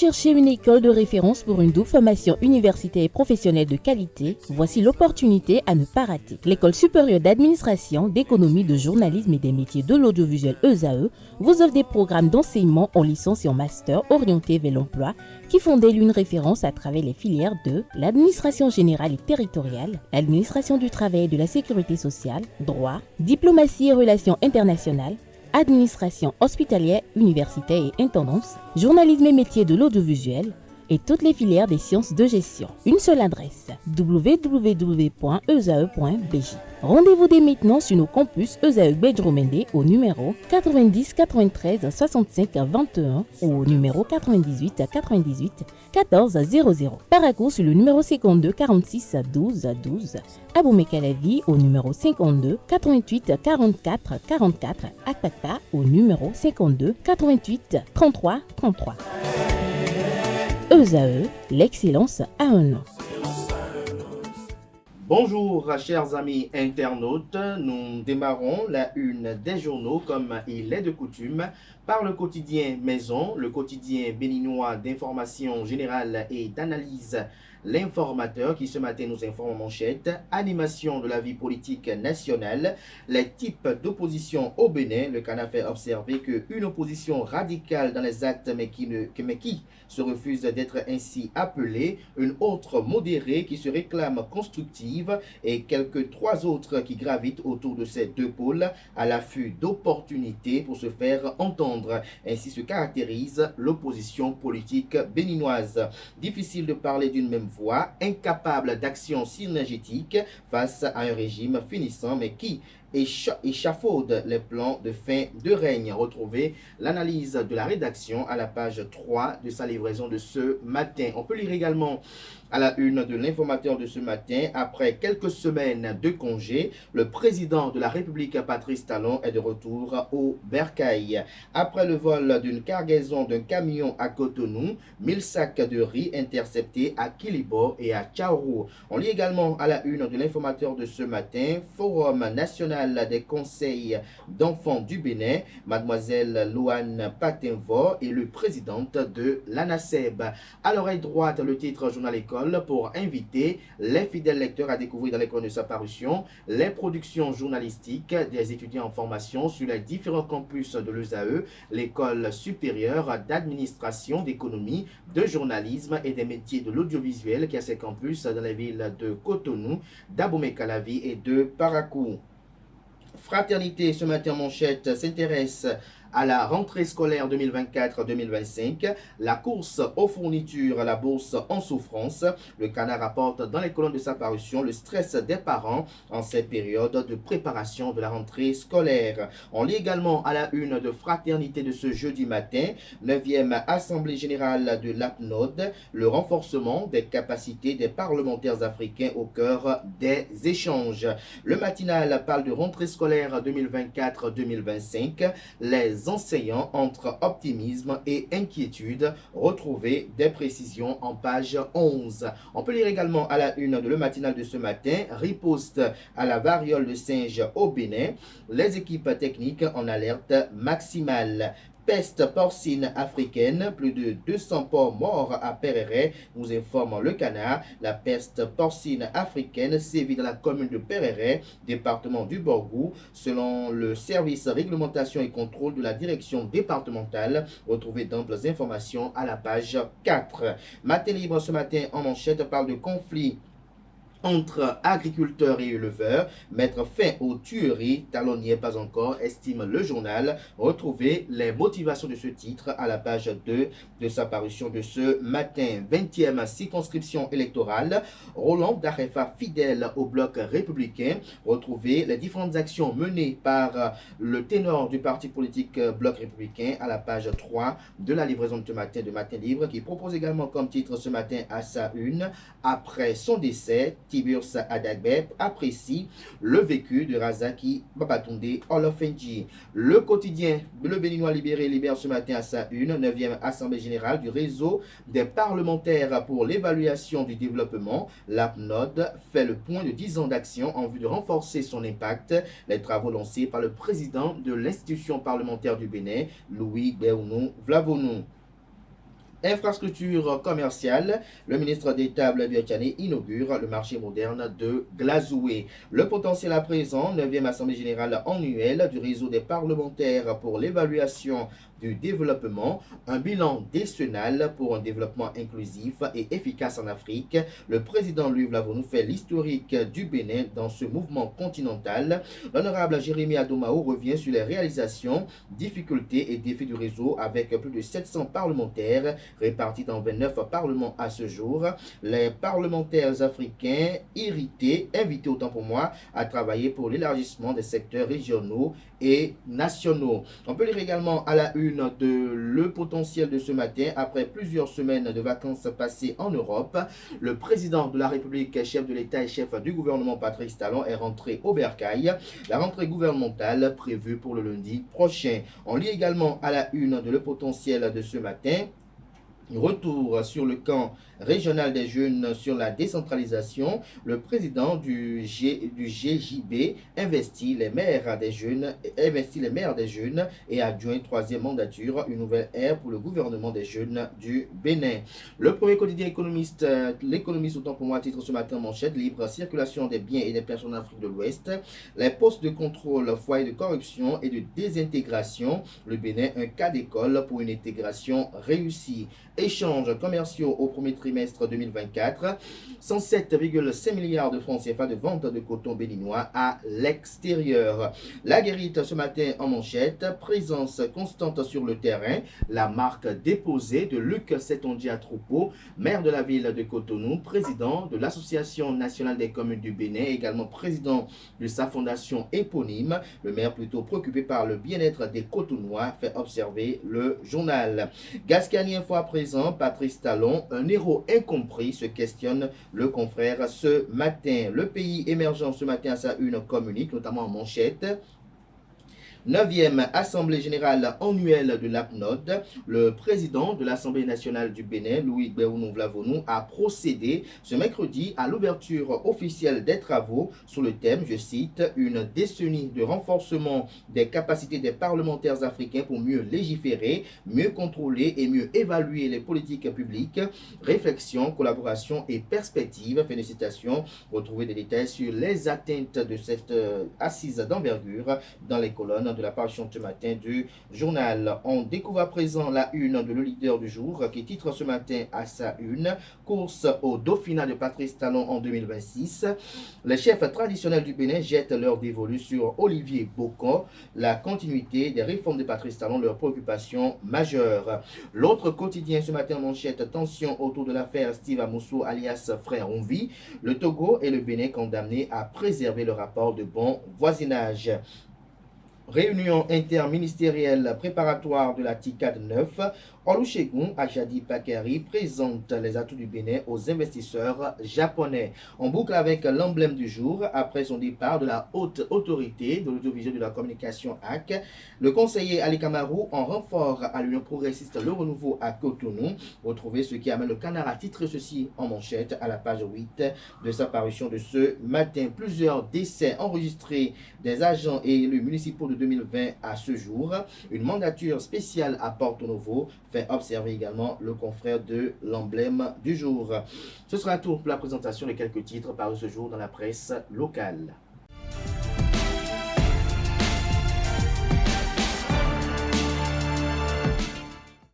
cherchez une école de référence pour une double formation universitaire et professionnelle de qualité? Voici l'opportunité à ne pas rater. L'École supérieure d'administration, d'économie, de journalisme et des métiers de l'audiovisuel ESAE vous offre des programmes d'enseignement en licence et en master orientés vers l'emploi qui font d'elle une référence à travers les filières de l'administration générale et territoriale, l'administration du travail et de la sécurité sociale, droit, diplomatie et relations internationales, administration hospitalière, universitaire et intendance, journalisme et métiers de l'audiovisuel et toutes les filières des sciences de gestion. Une seule adresse, www.esae.bj. Rendez-vous dès maintenant sur nos campus ESAE Bedjromende au numéro 90 93 65 21 ou au numéro 98 98 14 00. Paracourt sur le numéro 52 46 12 12. Aboumey-Calavi au numéro 52 88 44 44. Akpaka au numéro 52 88 33 33. ESAE, l'excellence à un nom. Bonjour chers amis internautes, nous démarrons la une des journaux comme il est de coutume par le quotidien Maison, le quotidien béninois d'information générale et d'analyse. L'informateur qui ce matin nous informe en manchette, animation de la vie politique nationale, les types d'opposition au Bénin. Le Canard fait observer qu'une opposition radicale dans les actes mais qui se refuse d'être ainsi appelée, une autre modérée qui se réclame constructive et quelques trois autres qui gravitent autour de ces deux pôles à l'affût d'opportunités pour se faire entendre. Ainsi se caractérise l'opposition politique béninoise. Difficile de parler d'une même voix, incapable d'action synergétique face à un régime finissant mais qui échafaude les plans de fin de règne. Retrouvez l'analyse de la rédaction à la page 3 de sa livraison de ce matin. On peut lire également à la une de l'informateur de ce matin, après quelques semaines de congé, le président de la République, Patrice Talon, est de retour au Bercail. Après le vol d'une cargaison d'un camion à Cotonou, 1000 sacs de riz interceptés à Kilibo et à Tchaourou. On lit également à la une de l'informateur de ce matin, Forum national des conseils d'enfants du Bénin, mademoiselle Louane Patenvo est le présidente de l'ANASEB. À l'oreille droite, le titre Journal École pour inviter les fidèles lecteurs à découvrir dans les coins de sa parution les productions journalistiques des étudiants en formation sur les différents campus de l'ESAE, l'école supérieure d'administration, d'économie, de journalisme et des métiers de l'audiovisuel qui a ses campus dans les villes de Cotonou, d'Abomey-Calavi et de Paracourt. Fraternité, ce matin manchette, s'intéresse à la rentrée scolaire 2024-2025, la course aux fournitures, la bourse en souffrance. Le Canard rapporte dans les colonnes de sa parution le stress des parents en cette période de préparation de la rentrée scolaire. On lit également à la une de Fraternité de ce jeudi matin, 9e Assemblée Générale de l'APNOD, le renforcement des capacités des parlementaires africains au cœur des échanges. Le matinal parle de rentrée scolaire 2024-2025, les enseignants entre optimisme et inquiétude. Retrouvez des précisions en page 11. On peut lire également à la une de Le Matinal de ce matin, riposte à la variole de singe au Bénin, les équipes techniques en alerte maximale. Peste porcine africaine, plus de 200 porcs morts à Pereret, nous informe le Canard. La peste porcine africaine sévit dans la commune de Pereret, département du Borgou, selon le service réglementation et contrôle de la direction départementale. Retrouvez d'amples informations à la page 4. Matin Libre ce matin en manchette parle de conflit entre agriculteurs et éleveurs, mettre fin aux tueries, talonniers pas encore, estime le journal. Retrouvez les motivations de ce titre à la page 2 de sa parution de ce matin. 20e circonscription électorale, Roland Darefa fidèle au bloc républicain. Retrouvez les différentes actions menées par le ténor du parti politique bloc républicain à la page 3 de la livraison de ce matin de Matin Libre, qui propose également comme titre ce matin à sa une, après son décès, Tiburce Adagbe apprécie le vécu de Razaki Babatunde Olofenji. Le quotidien Le Béninois Libéré libère ce matin à sa une, 9e Assemblée Générale du réseau des parlementaires pour l'évaluation du développement. L'APNOD fait le point de 10 ans d'action en vue de renforcer son impact. Les travaux lancés par le président de l'institution parlementaire du Bénin, Louis Béounou Vlavonou. Infrastructure commerciale, le ministre d'État Blaise Diagne inaugure le marché moderne de Glazoué. Le potentiel à présent, 9e Assemblée générale annuelle du réseau des parlementaires pour l'évaluation du développement, un bilan décennal pour un développement inclusif et efficace en Afrique. Le président Louis Vlavonou fait l'historique du Bénin dans ce mouvement continental. L'honorable Jérémy Adomao revient sur les réalisations, difficultés et défis du réseau avec plus de 700 parlementaires répartis dans 29 parlements à ce jour. Les parlementaires africains invités autant pour moi à travailler pour l'élargissement des secteurs régionaux et nationaux. On peut lire également à la une de Le Potentiel de ce matin. Après plusieurs semaines de vacances passées en Europe, le président de la République, chef de l'État et chef du gouvernement Patrice Talon est rentré au Bercail. La rentrée gouvernementale prévue pour le lundi prochain. On lit également à la une de Le Potentiel de ce matin. Retour sur le camp régional des jeunes sur la décentralisation. Le président du GJB investit les maires des jeunes et adjoint troisième mandature, une nouvelle ère pour le gouvernement des jeunes du Bénin. Le premier quotidien économiste, l'économiste autant pour moi, titre ce matin manchette, libre circulation des biens et des personnes en Afrique de l'Ouest, les postes de contrôle, foyers de corruption et de désintégration. Le Bénin, un cas d'école pour une intégration réussie. Échanges commerciaux au premier trimestre 2024, 107,5 milliards de francs CFA de vente de coton béninois à l'extérieur. La Guérite ce matin en manchette, présence constante sur le terrain, la marque déposée de Luc Setonji Troupeau, maire de la ville de Cotonou, président de l'Association nationale des communes du Bénin, également président de sa fondation éponyme. Le maire plutôt préoccupé par le bien-être des Cotonnois, fait observer le journal. Gascani Info à présent, Patrice Talon, un héros incompris, se questionne le confrère ce matin. Le pays émergent ce matin à sa une communique, notamment en manchette. 9e Assemblée générale annuelle de l'APNOD, le président de l'Assemblée nationale du Bénin, Louis Gbéounou Vlavonou, a procédé ce mercredi à l'ouverture officielle des travaux sous le thème, je cite, « Une décennie de renforcement des capacités des parlementaires africains pour mieux légiférer, mieux contrôler et mieux évaluer les politiques publiques. Réflexion, collaboration et perspective ». Fin de citation. Retrouvez des détails sur les atteintes de cette assise d'envergure dans les colonnes de la page ce matin du journal. On découvre à présent la une de Le Leader du jour qui titre ce matin à sa une « Course au Dauphinat de Patrice Talon en 2026 ». Les chefs traditionnels du Bénin jettent leur dévolu sur Olivier Bocon. La continuité des réformes de Patrice Talon, leur préoccupation majeure. L'autre quotidien ce matin manchette, tension autour de l'affaire Steve Amoussou alias Frère Onvi. Le Togo et le Bénin condamnés à préserver le rapport de bon voisinage. Réunion interministérielle préparatoire de la TICAD 9, Olusegun Ajadi Bakary présente les atouts du Bénin aux investisseurs japonais. On boucle avec l'emblème du jour. Après son départ de la haute autorité de l'audiovisuel de la communication AC, le conseiller Ali Kamarou en renfort à l'Union progressiste Le Renouveau à Cotonou. Retrouvez ce qui amène le canard à titre ceci en manchette à la page 8 de sa parution de ce matin. Plusieurs décès enregistrés des agents et élus municipaux de 2020 à ce jour. Une mandature spéciale à Porto Novo fait observer également le confrère de l'emblème du jour. Ce sera tout pour la présentation de quelques titres parus ce jour dans la presse locale.